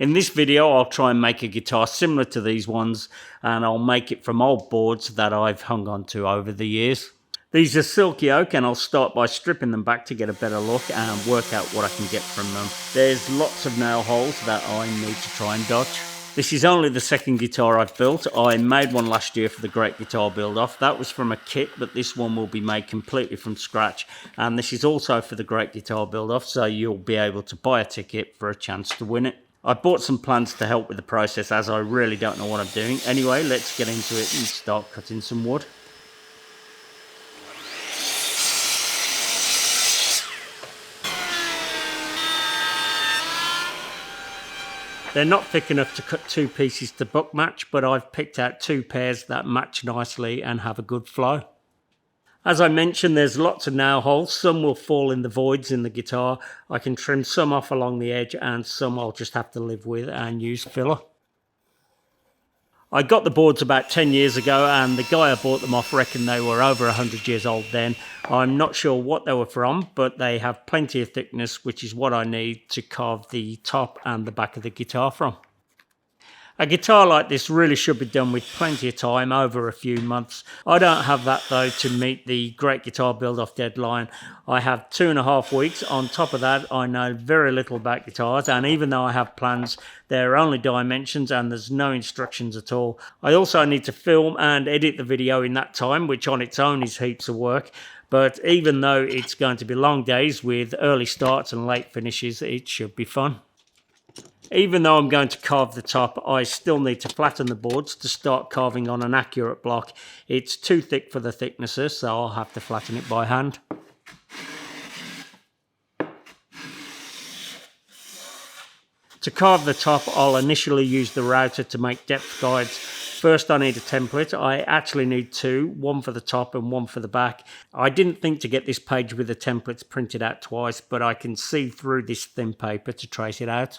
In this video, I'll try and make a guitar similar to these ones, and I'll make it from old boards that I've hung onto over the years. These are silky oak, and I'll start by stripping them back to get a better look and work out what I can get from them. There's lots of nail holes that I need to try and dodge. This is only the second guitar I've built. I made one last year for the Great Guitar Build-Off. That was from a kit, but this one will be made completely from scratch. And this is also for the Great Guitar Build-Off, so you'll be able to buy a ticket for a chance to win it. I bought some plans to help with the process, as I really don't know what I'm doing. Anyway, let's get into it and start cutting some wood. They're not thick enough to cut two pieces to buck match, but I've picked out two pairs that match nicely and have a good flow. As I mentioned, there's lots of nail holes. Some will fall in the voids in the guitar. I can trim some off along the edge, and some I'll just have to live with and use filler. I got the boards about 10 years ago, and the guy I bought them off reckoned they were over 100 years old then. I'm not sure what they were from, but they have plenty of thickness, which is what I need to carve the top and the back of the guitar from. A guitar like this really should be done with plenty of time, over a few months. I don't have that though to meet the Great Guitar Build-Off deadline. I have 2.5 weeks. On top of that, I know very little about guitars, and even though I have plans, they're only dimensions and there's no instructions at all. I also need to film and edit the video in that time, which on its own is heaps of work. But even though it's going to be long days with early starts and late finishes, it should be fun. Even though I'm going to carve the top, I still need to flatten the boards to start carving on an accurate block. It's too thick for the thicknesser, so I'll have to flatten it by hand. To carve the top, I'll initially use the router to make depth guides. First, I need a template. I actually need two, one for the top and one for the back. I didn't think to get this page with the templates printed out twice, but I can see through this thin paper to trace it out.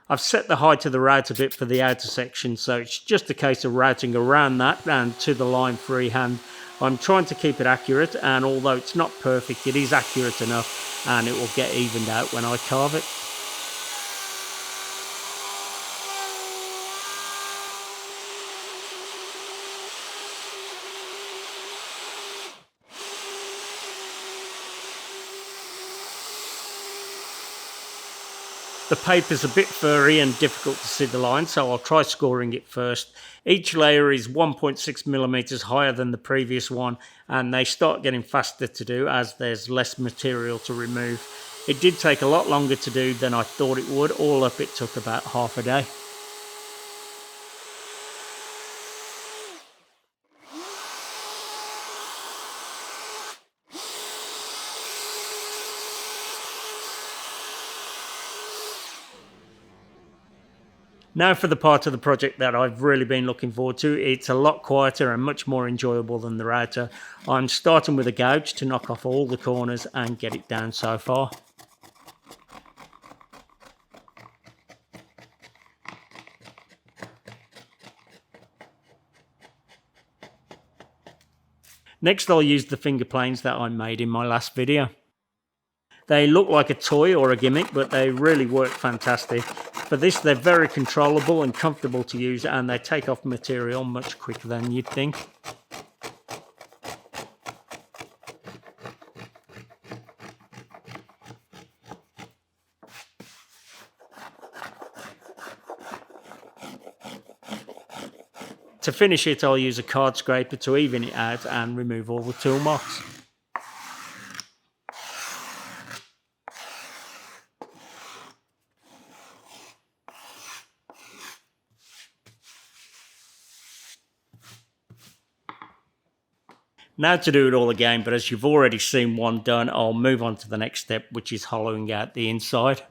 I've set the height of the router bit for the outer section, so it's just a case of routing around that and to the line freehand. I'm trying to keep it accurate, and although it's not perfect, it is accurate enough and it will get evened out when I carve it. The paper's a bit furry and difficult to see the line, so I'll try scoring it first. Each layer is 1.6mm higher than the previous one, and they start getting faster to do as there's less material to remove. It did take a lot longer to do than I thought it would. All up it took about half a day. Now for the part of the project that I've really been looking forward to. It's a lot quieter and much more enjoyable than the router. I'm starting with a gouge to knock off all the corners and get it down so far. Next, I'll use the finger planes that I made in my last video. They look like a toy or a gimmick, but they really work fantastic. For this, they're very controllable and comfortable to use, and they take off material much quicker than you'd think. To finish it, I'll use a card scraper to even it out and remove all the tool marks. Now to do it all again, but as you've already seen one done, I'll move on to the next step, which is hollowing out the inside.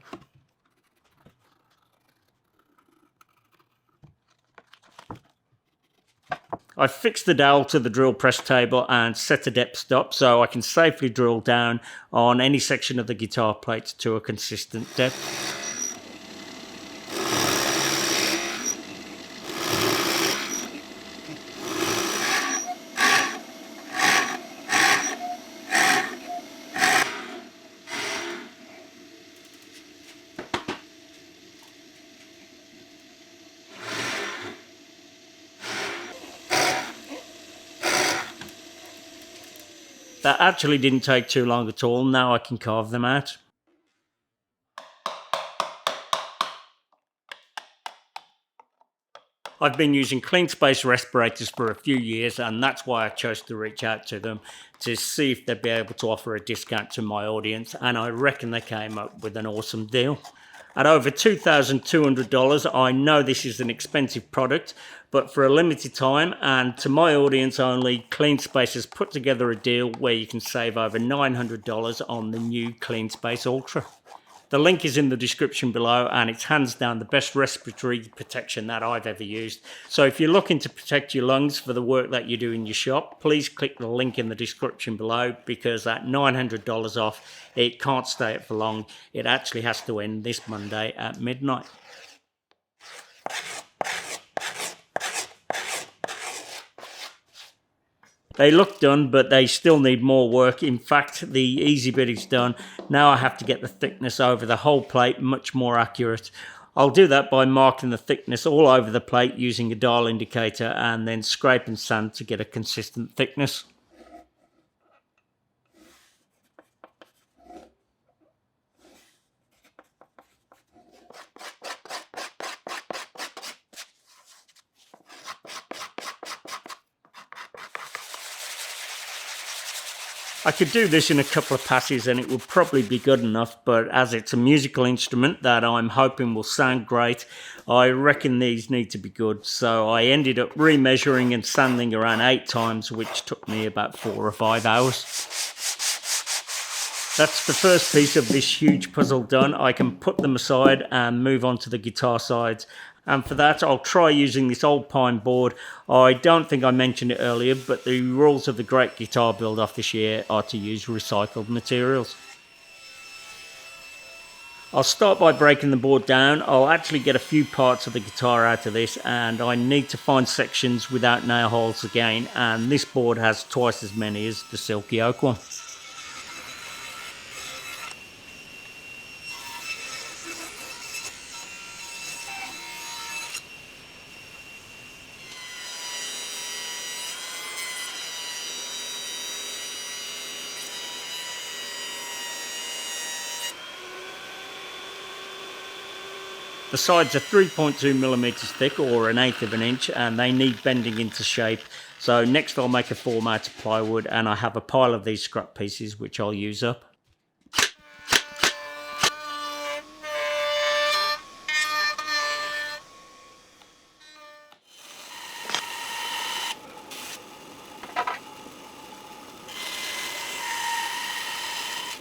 I've fixed the dowel to the drill press table and set a depth stop so I can safely drill down on any section of the guitar plate to a consistent depth. That actually didn't take too long at all. Now I can carve them out. I've been using clean space respirators for a few years, and that's why I chose to reach out to them to see if they'd be able to offer a discount to my audience, and I reckon they came up with an awesome deal. At over $2,200, I know this is an expensive product, but for a limited time and to my audience only, Clean Space has put together a deal where you can save over $900 on the new Clean Space Ultra. The link is in the description below, and it's hands down the best respiratory protection that I've ever used. So if you're looking to protect your lungs for the work that you do in your shop, please click the link in the description below, because at $900 off, it can't stay it for long. It actually has to end this Monday at midnight. They look done, but they still need more work. In fact, the easy bit is done. Now I have to get the thickness over the whole plate much more accurate. I'll do that by marking the thickness all over the plate using a dial indicator and then scrape and sand to get a consistent thickness. I could do this in a couple of passes and it would probably be good enough, but as it's a musical instrument that I'm hoping will sound great, I reckon these need to be good. So I ended up remeasuring and sanding around 8 times, which took me about 4 or 5 hours. That's the first piece of this huge puzzle done. I can put them aside and move on to the guitar sides. And for that, I'll try using this old pine board. I don't think I mentioned it earlier, but the rules of the Great Guitar Build-Off this year are to use recycled materials. I'll start by breaking the board down. I'll actually get a few parts of the guitar out of this, and I need to find sections without nail holes again, and this board has twice as many as the Silky Oak one. The sides are 3.2mm thick, or 1/8 of an inch, and they need bending into shape. So next I'll make a form out of plywood, and I have a pile of these scrap pieces which I'll use up.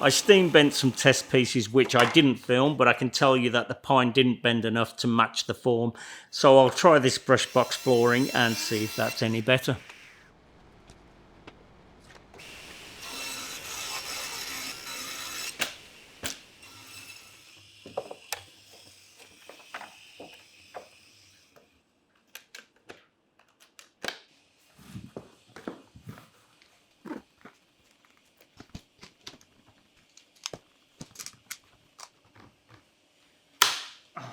I steam bent some test pieces which I didn't film, but I can tell you that the pine didn't bend enough to match the form. So I'll try this brush box flooring and see if that's any better.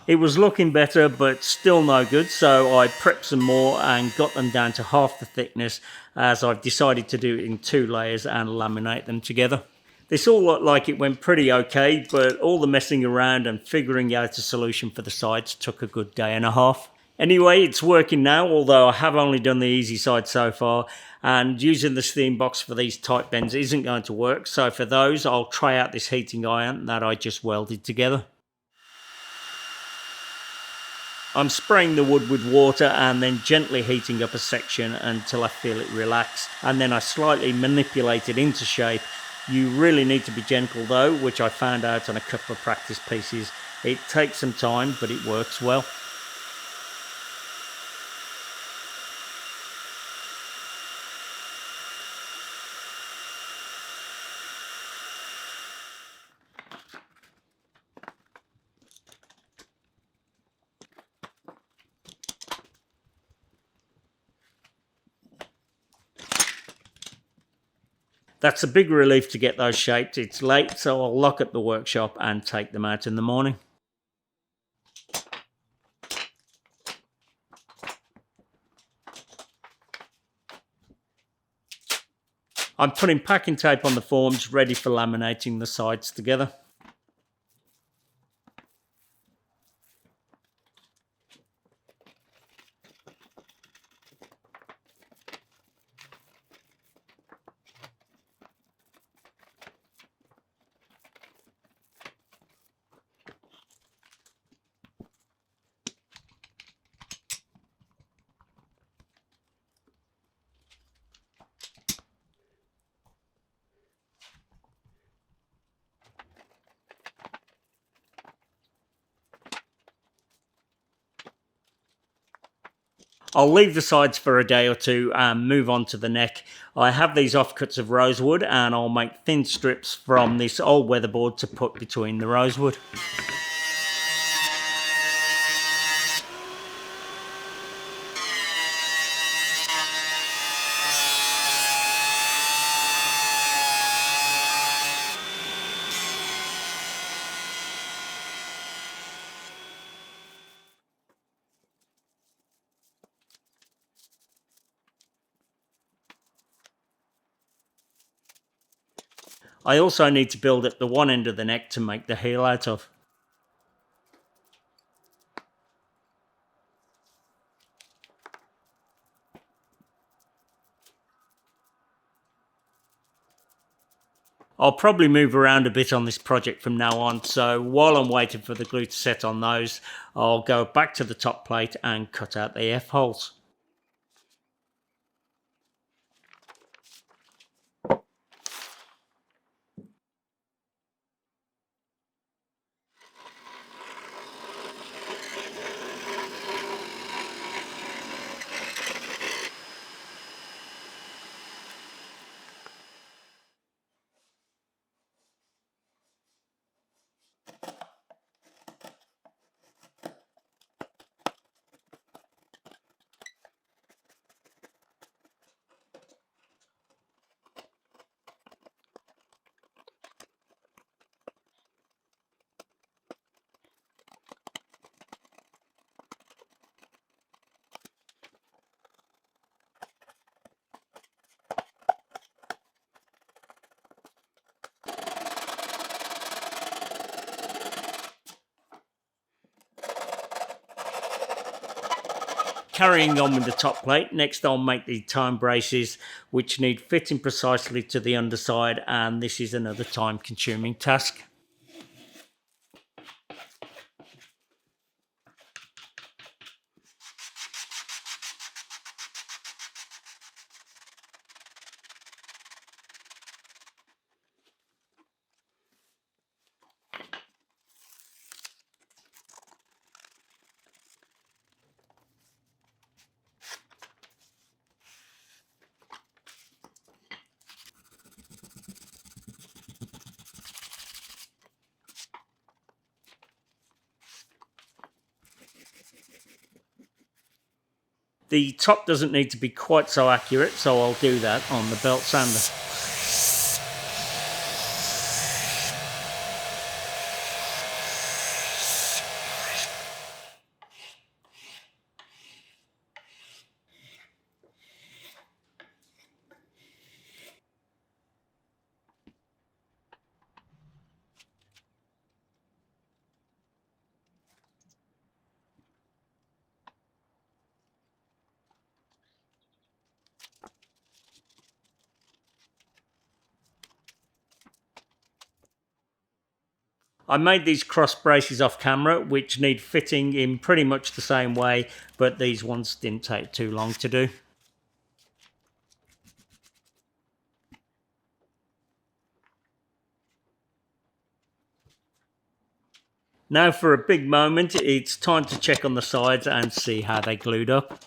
It was looking better, but still no good, so I prepped some more and got them down to half the thickness, as I've decided to do it in 2 layers and laminate them together. This all looked like it went pretty okay, but all the messing around and figuring out a solution for the sides took a good day and a half. Anyway, it's working now, although I have only done the easy side so far, and using the steam box for these tight bends isn't going to work, so for those I'll try out this heating iron that I just welded together. I'm spraying the wood with water and then gently heating up a section until I feel it relax, and then I slightly manipulate it into shape. You really need to be gentle though, which I found out on a couple of practice pieces. It takes some time, but it works well. That's a big relief to get those shaped. It's late, so I'll lock up the workshop and take them out in the morning. I'm putting packing tape on the forms ready for laminating the sides together. I'll leave the sides for a day or two and move on to the neck. I have these offcuts of rosewood and I'll make thin strips from this old weatherboard to put between the rosewood. I also need to build up the one end of the neck to make the heel out of. I'll probably move around a bit on this project from now on, so while I'm waiting for the glue to set on those, I'll go back to the top plate and cut out the F-holes. Carrying on with the top plate, next I'll make the time braces which need fitting precisely to the underside, and this is another time consuming task. The top doesn't need to be quite so accurate, so I'll do that on the belt sander. I made these cross braces off camera, which need fitting in pretty much the same way, but these ones didn't take too long to do. Now for a big moment, it's time to check on the sides and see how they glued up.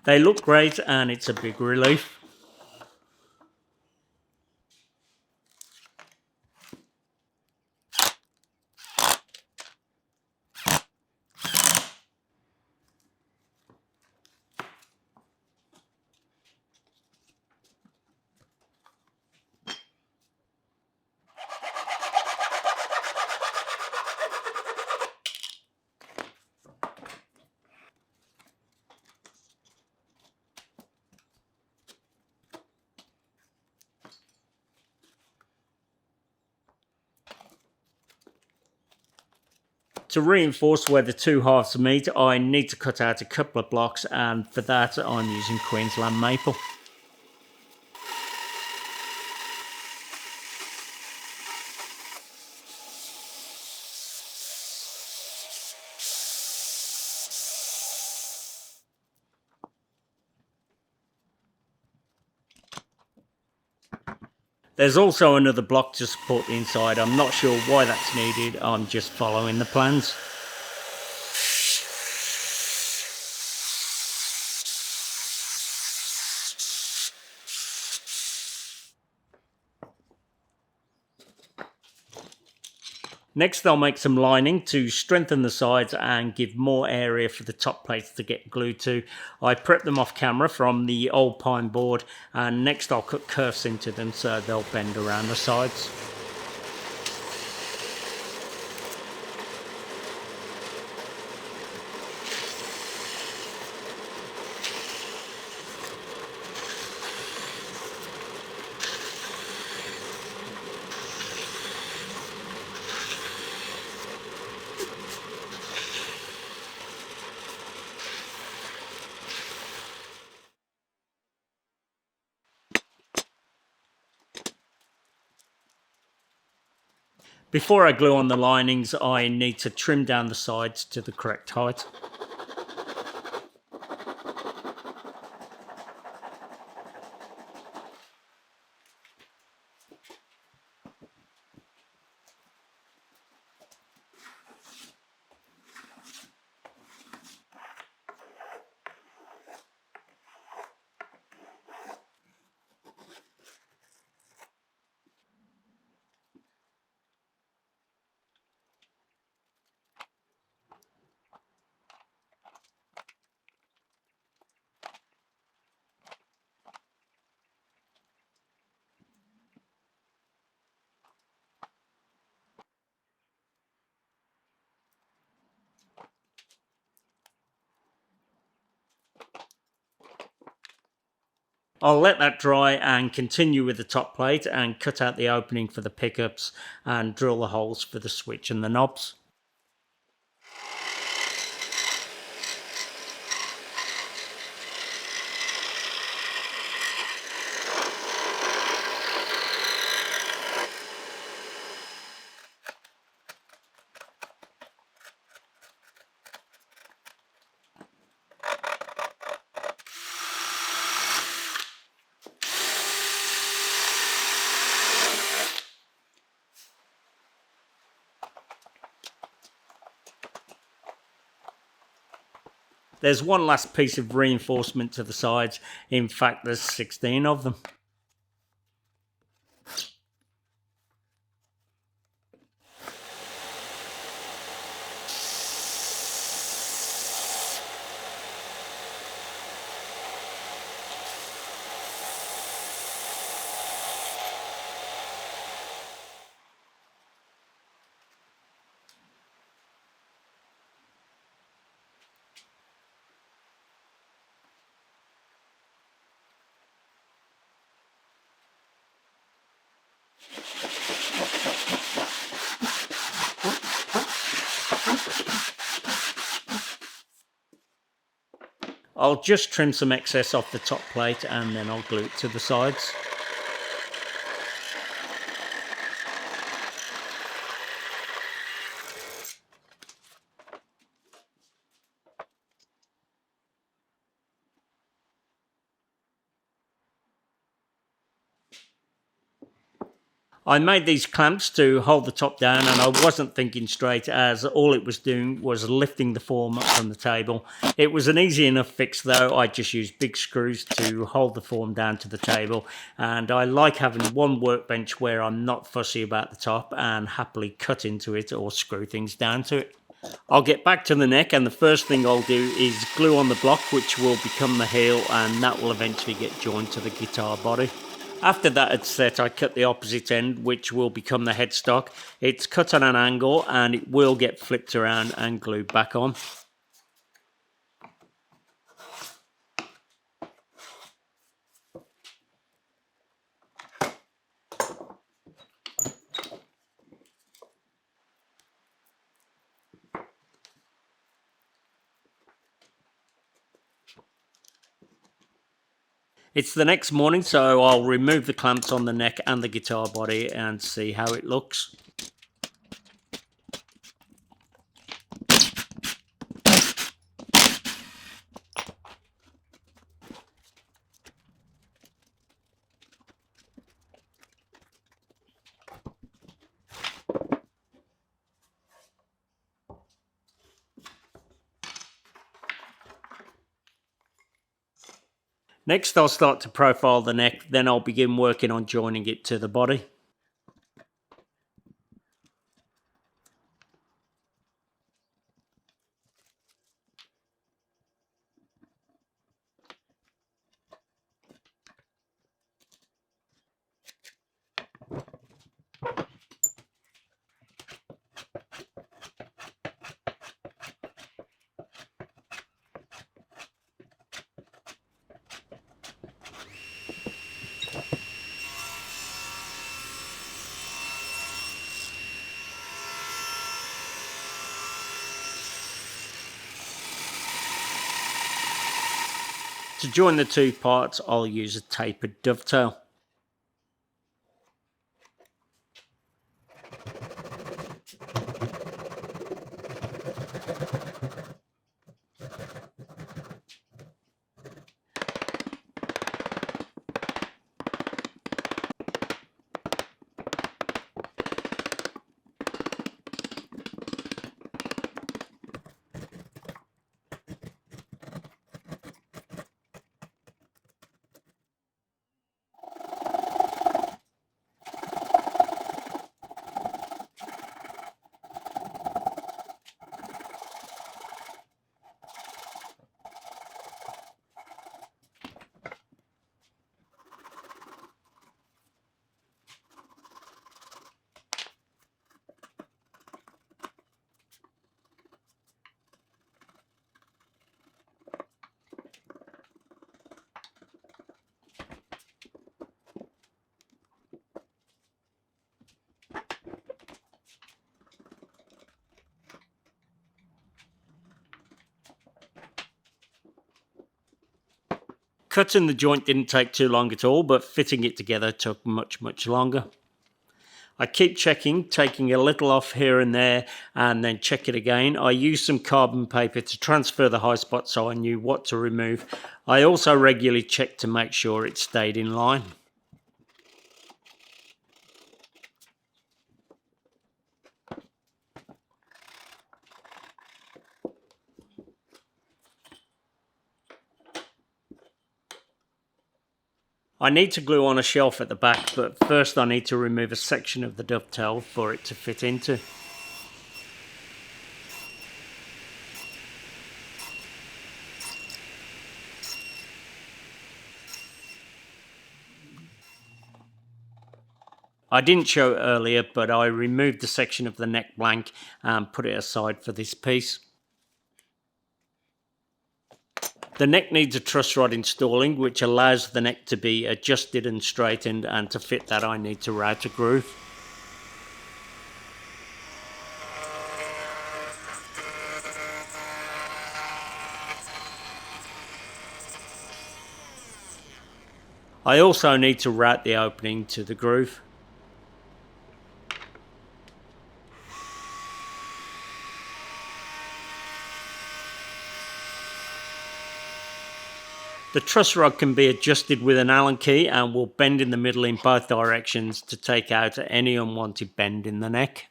They look great and it's a big relief. To reinforce where the two halves meet, I need to cut out a couple of blocks, and for that I'm using Queensland maple. There's also another block to support the inside. I'm not sure why that's needed, I'm just following the plans. Next I'll make some lining to strengthen the sides and give more area for the top plates to get glued to. I prep them off camera from the old pine board, and next I'll cut curves into them so they'll bend around the sides. Before I glue on the linings, I need to trim down the sides to the correct height. I'll let that dry and continue with the top plate and cut out the opening for the pickups and drill the holes for the switch and the knobs. There's one last piece of reinforcement to the sides. In fact, there's 16 of them. I'll just trim some excess off the top plate and then I'll glue it to the sides. I made these clamps to hold the top down, and I wasn't thinking straight, as all it was doing was lifting the form up from the table. It was an easy enough fix though. I just used big screws to hold the form down to the table, and I like having one workbench where I'm not fussy about the top and happily cut into it or screw things down to it. I'll get back to the neck, and the first thing I'll do is glue on the block, which will become the heel, and that will eventually get joined to the guitar body. After that had set, I cut the opposite end, which will become the headstock. It's cut on an angle and it will get flipped around and glued back on. It's the next morning, so I'll remove the clamps on the neck and the guitar body and see how it looks. Next, I'll start to profile the neck, then I'll begin working on joining it to the body. To join the two parts, I'll use a tapered dovetail. Cutting the joint didn't take too long at all, but fitting it together took much longer. I keep checking, taking a little off here and there, and then check it again. I used some carbon paper to transfer the high spot so I knew what to remove. I also regularly checked to make sure it stayed in line. I need to glue on a shelf at the back, but first I need to remove a section of the dovetail for it to fit into. I didn't show it earlier, but I removed the section of the neck blank and put it aside for this piece. The neck needs a truss rod installing, which allows the neck to be adjusted and straightened, and to fit that I need to route a groove. I also need to route the opening to the groove. The truss rod can be adjusted with an Allen key and will bend in the middle in both directions to take out any unwanted bend in the neck.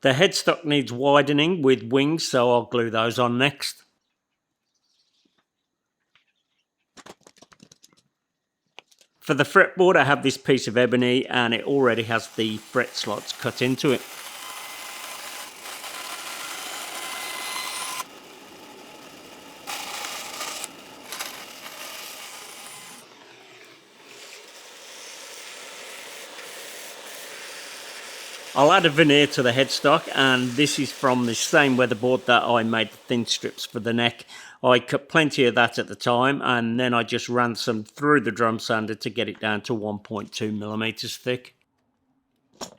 The headstock needs widening with wings, so I'll glue those on next. For the fretboard, I have this piece of ebony and it already has the fret slots cut into it. I'll add a veneer to the headstock, and this is from the same weatherboard that I made the thin strips for the neck. I cut plenty of that at the time, and then I just ran some through the drum sander to get it down to 1.2 millimeters thick.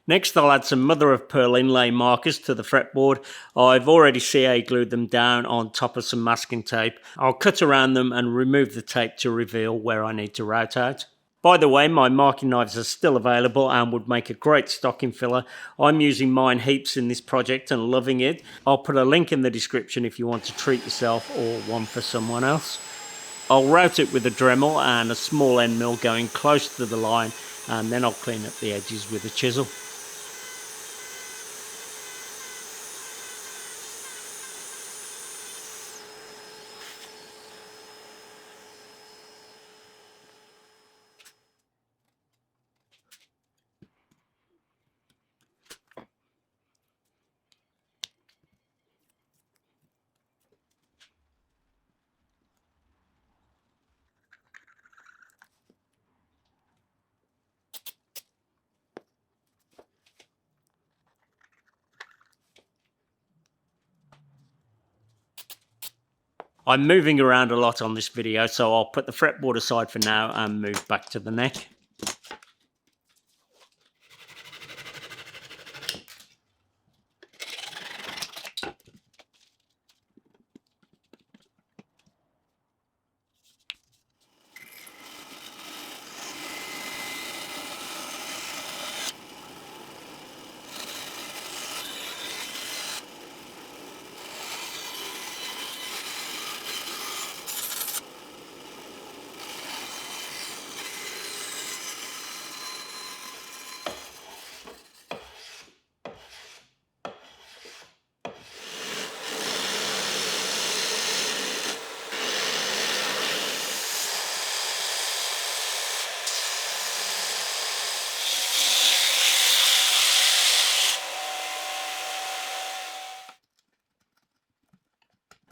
Next, I'll add some mother of pearl inlay markers to the fretboard. I've already CA glued them down on top of some masking tape. I'll cut around them and remove the tape to reveal where I need to route out. By the way, my marking knives are still available and would make a great stocking filler. I'm using mine heaps in this project and loving it. I'll put a link in the description if you want to treat yourself or one for someone else. I'll route it with a Dremel and a small end mill going close to the line, and then I'll clean up the edges with a chisel. I'm moving around a lot on this video, so I'll put the fretboard aside for now and move back to the neck.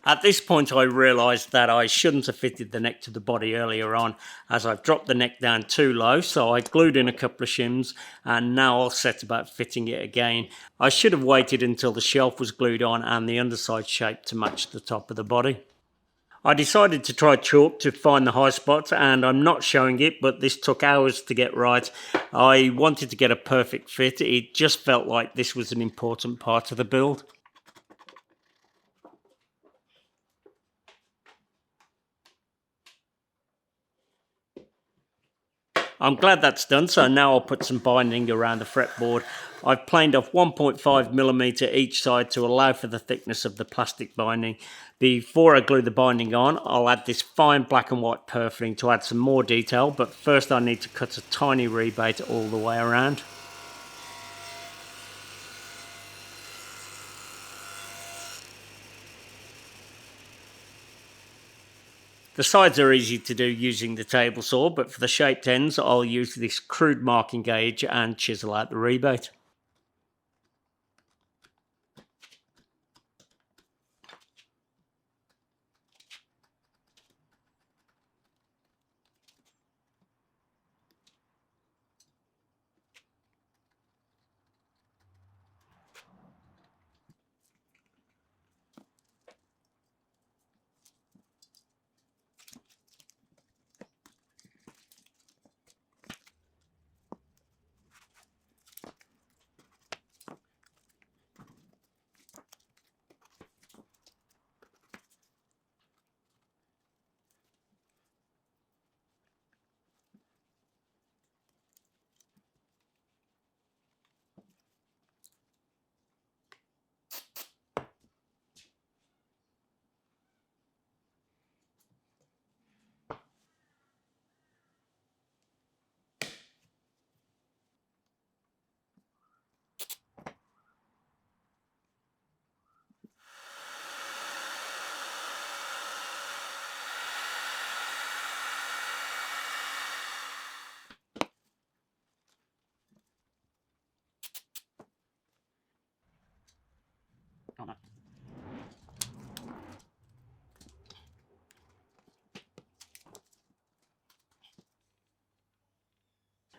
At this point I realised that I shouldn't have fitted the neck to the body earlier on, as I've dropped the neck down too low, so I glued in a couple of shims and now I'll set about fitting it again. I should have waited until the shelf was glued on and the underside shaped to match the top of the body. I decided to try chalk to find the high spots, and I'm not showing it, but this took hours to get right. I wanted to get a perfect fit. It just felt like this was an important part of the build. I'm glad that's done, so now I'll put some binding around the fretboard. I've planed off 1.5mm each side to allow for the thickness of the plastic binding. Before I glue the binding on, I'll add this fine black and white purfling to add some more detail, but first I need to cut a tiny rebate all the way around. The sides are easy to do using the table saw, but for the shaped ends I'll use this crude marking gauge and chisel out the rebate.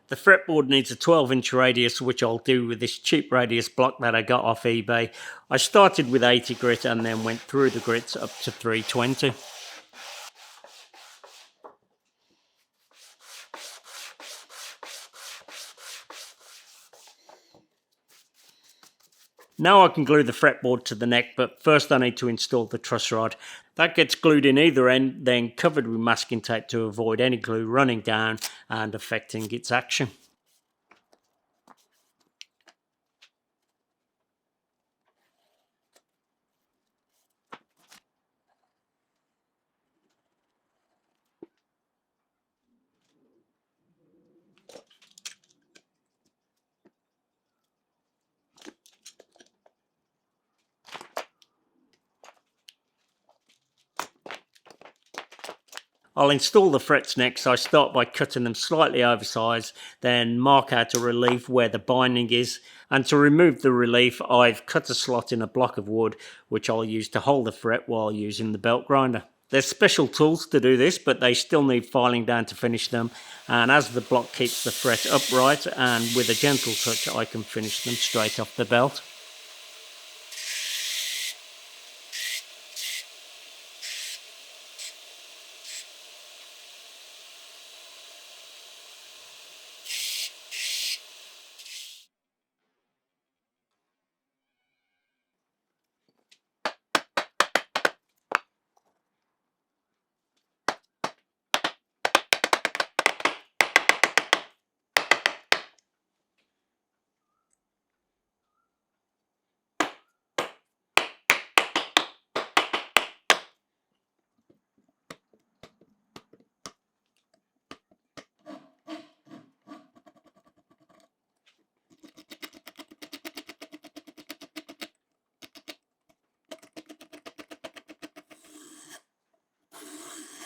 The fretboard needs a 12-inch radius, which I'll do with this cheap radius block that I got off eBay. I started with 80 grit and then went through the grits up to 320. Now I can glue the fretboard to the neck, but first I need to install the truss rod. That gets glued in either end, then covered with masking tape to avoid any glue running down and affecting its action. I'll install the frets next. I start by cutting them slightly oversized, then mark out a relief where the binding is. And to remove the relief, I've cut a slot in a block of wood, which I'll use to hold the fret while using the belt grinder. There's special tools to do this, but they still need filing down to finish them. And as the block keeps the fret upright, and with a gentle touch, I can finish them straight off the belt.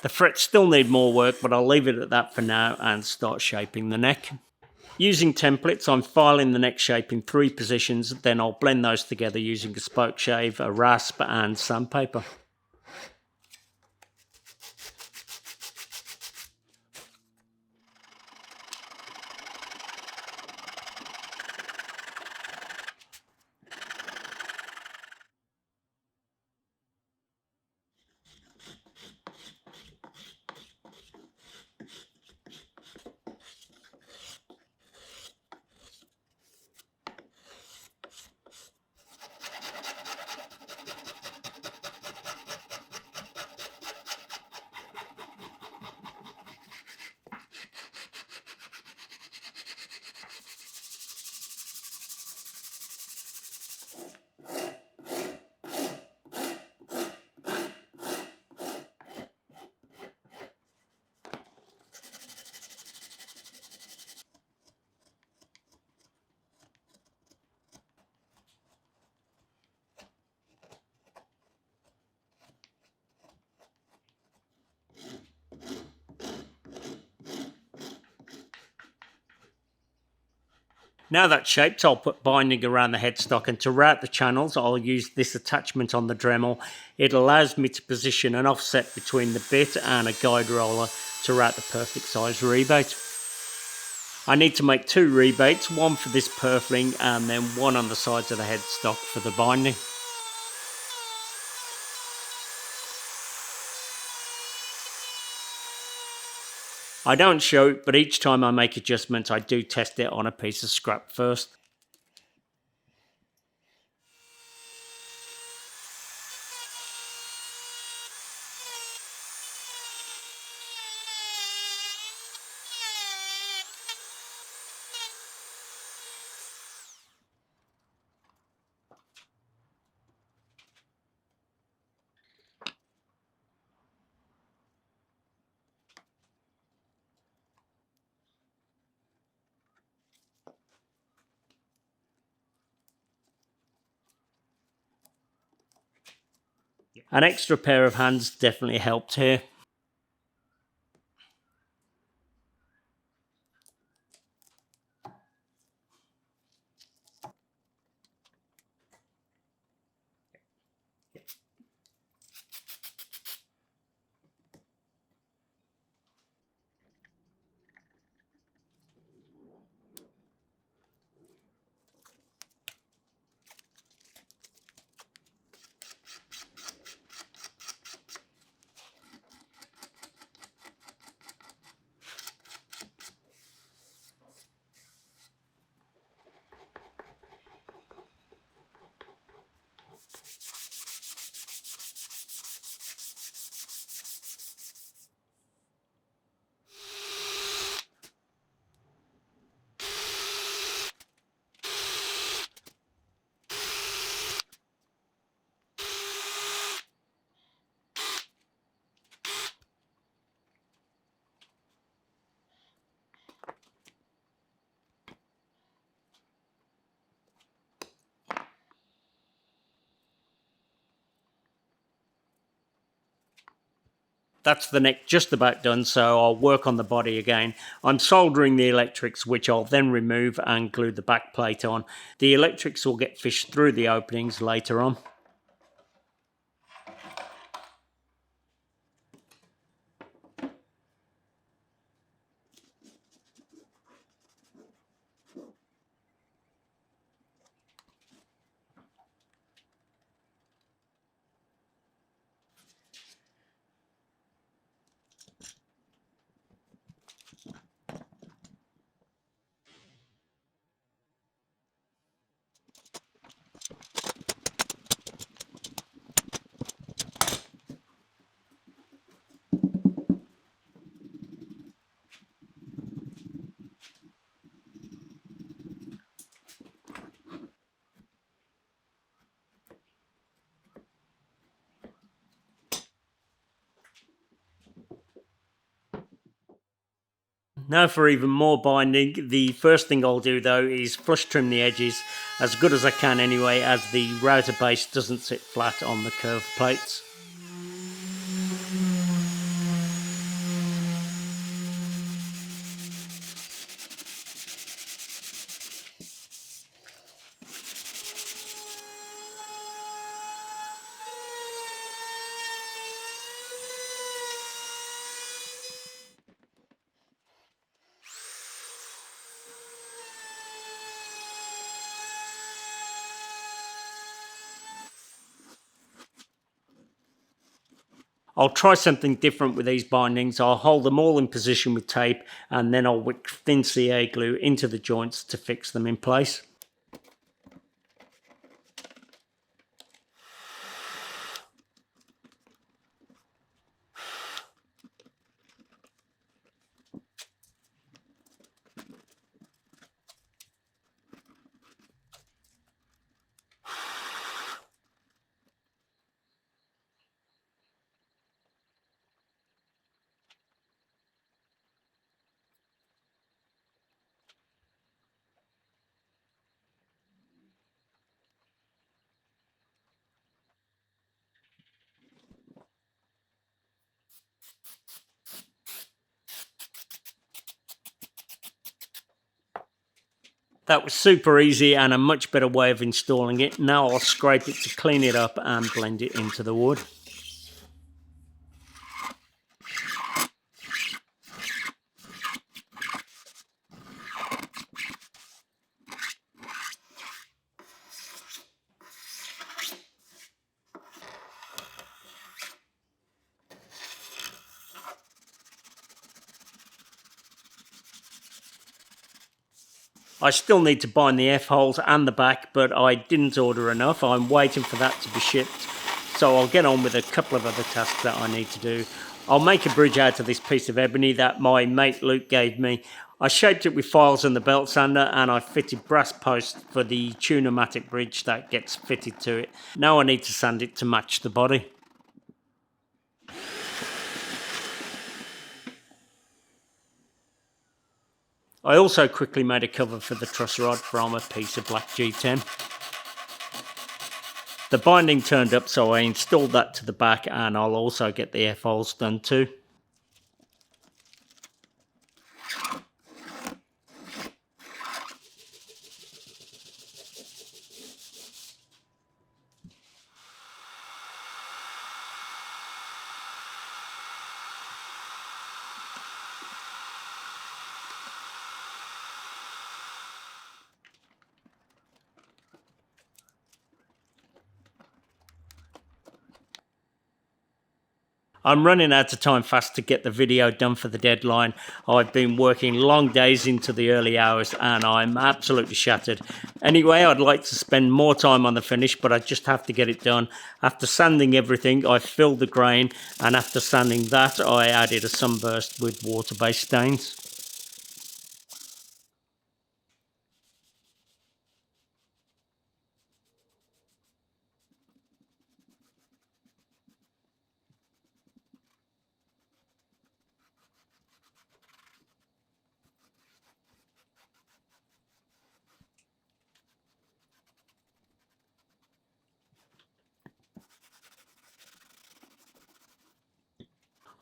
The frets still need more work, but I'll leave it at that for now and start shaping the neck. Using templates, I'm filing the neck shape in 3 positions, then I'll blend those together using a spoke shave, a rasp and sandpaper. Now that's shaped, I'll put binding around the headstock, and to route the channels I'll use this attachment on the Dremel. It allows me to position an offset between the bit and a guide roller to route the perfect size rebate. I need to make 2 rebates, one for this purfling and then one on the sides of the headstock for the binding. I don't show it, but each time I make adjustments I do test it on a piece of scrap first. An extra pair of hands definitely helped here. That's the neck just about done, so I'll work on the body again. I'm soldering the electrics, which I'll then remove and glue the back plate on. The electrics will get fished through the openings later on. Now for even more binding, the first thing I'll do though is flush trim the edges as good as I can anyway, as the router base doesn't sit flat on the curved plates. I'll try something different with these bindings. I'll hold them all in position with tape and then I'll wick thin CA glue into the joints to fix them in place. That was super easy and a much better way of installing it. Now I'll scrape it to clean it up and blend it into the wood. I still need to bind the F-holes and the back, but I didn't order enough. I'm waiting for that to be shipped, so I'll get on with a couple of other tasks that I need to do. I'll make a bridge out of this piece of ebony that my mate Luke gave me. I shaped it with files and the belt sander, and I fitted brass posts for the tune-o-matic bridge that gets fitted to it. Now I need to sand it to match the body. I also quickly made a cover for the truss rod from a piece of black G10. The binding turned up, so I installed that to the back, and I'll also get the F-holes done too. I'm running out of time fast to get the video done for the deadline. I've been working long days into the early hours and I'm absolutely shattered. Anyway, I'd like to spend more time on the finish, but I just have to get it done. After sanding everything, I filled the grain, and after sanding that, I added a sunburst with water-based stains.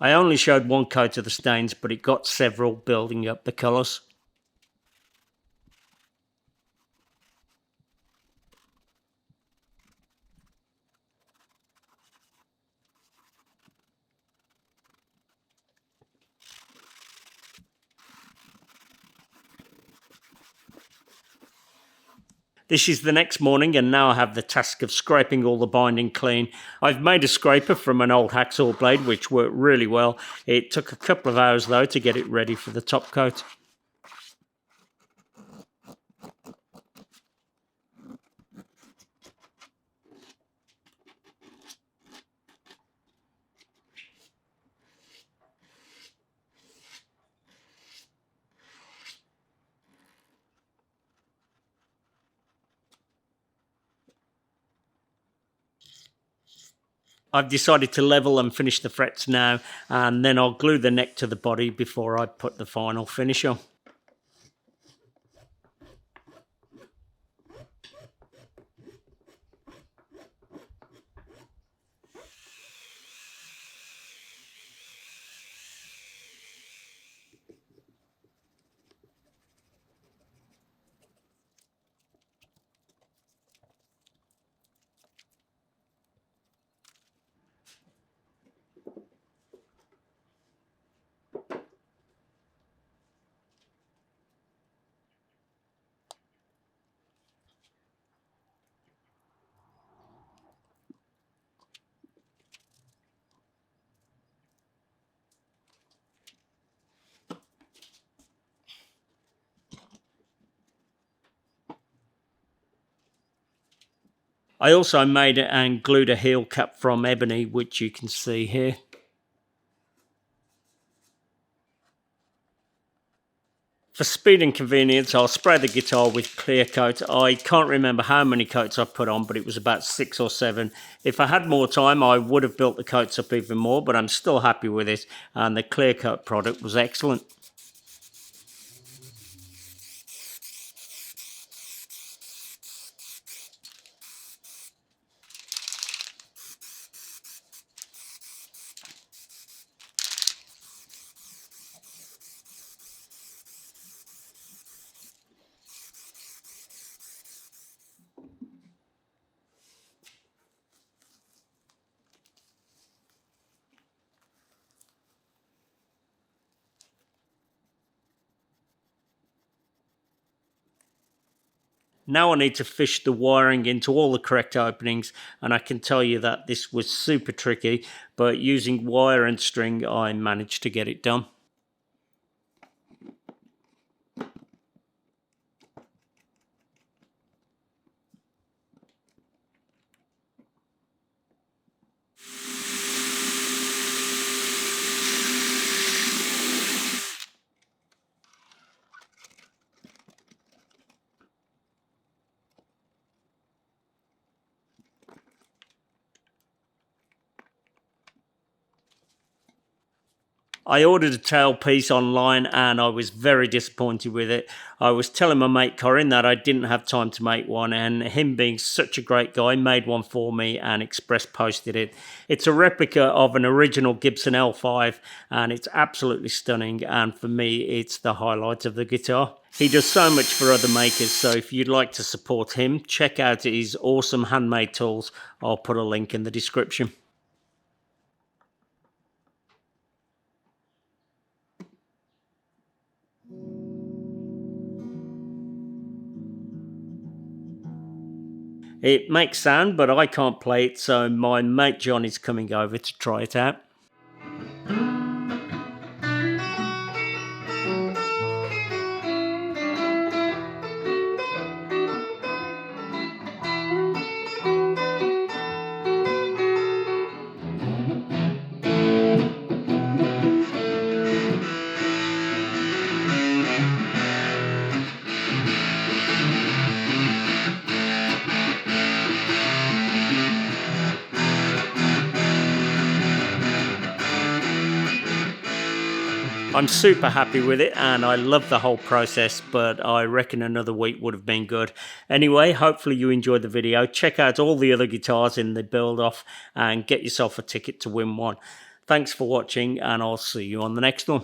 I only showed one coat of the stains, but it got several building up the colours. This is the next morning, and now I have the task of scraping all the binding clean. I've made a scraper from an old hacksaw blade, which worked really well. It took a couple of hours though to get it ready for the top coat. I've decided to level and finish the frets now, and then I'll glue the neck to the body before I put the final finish on. I also made and glued a heel cap from ebony, which you can see here. For speed and convenience, I'll spray the guitar with clear coat. I can't remember how many coats I put on, but it was about 6 or 7. If I had more time, I would have built the coats up even more, but I'm still happy with it, and the clear coat product was excellent. Now I need to fish the wiring into all the correct openings, and I can tell you that this was super tricky, but using wire and string I managed to get it done. I ordered a tailpiece online and I was very disappointed with it. I was telling my mate Corin that I didn't have time to make one, and him being such a great guy made one for me and express posted it. It's a replica of an original Gibson L5 and it's absolutely stunning, and for me it's the highlight of the guitar. He does so much for other makers, so if you'd like to support him, check out his awesome handmade tools. I'll put a link in the description. It makes sound, but I can't play it, so my mate John is coming over to try it out. I'm super happy with it and I love the whole process, but I reckon another week would have been good. Anyway, hopefully you enjoyed the video. Check out all the other guitars in the build off and get yourself a ticket to win one. Thanks for watching, and I'll see you on the next one.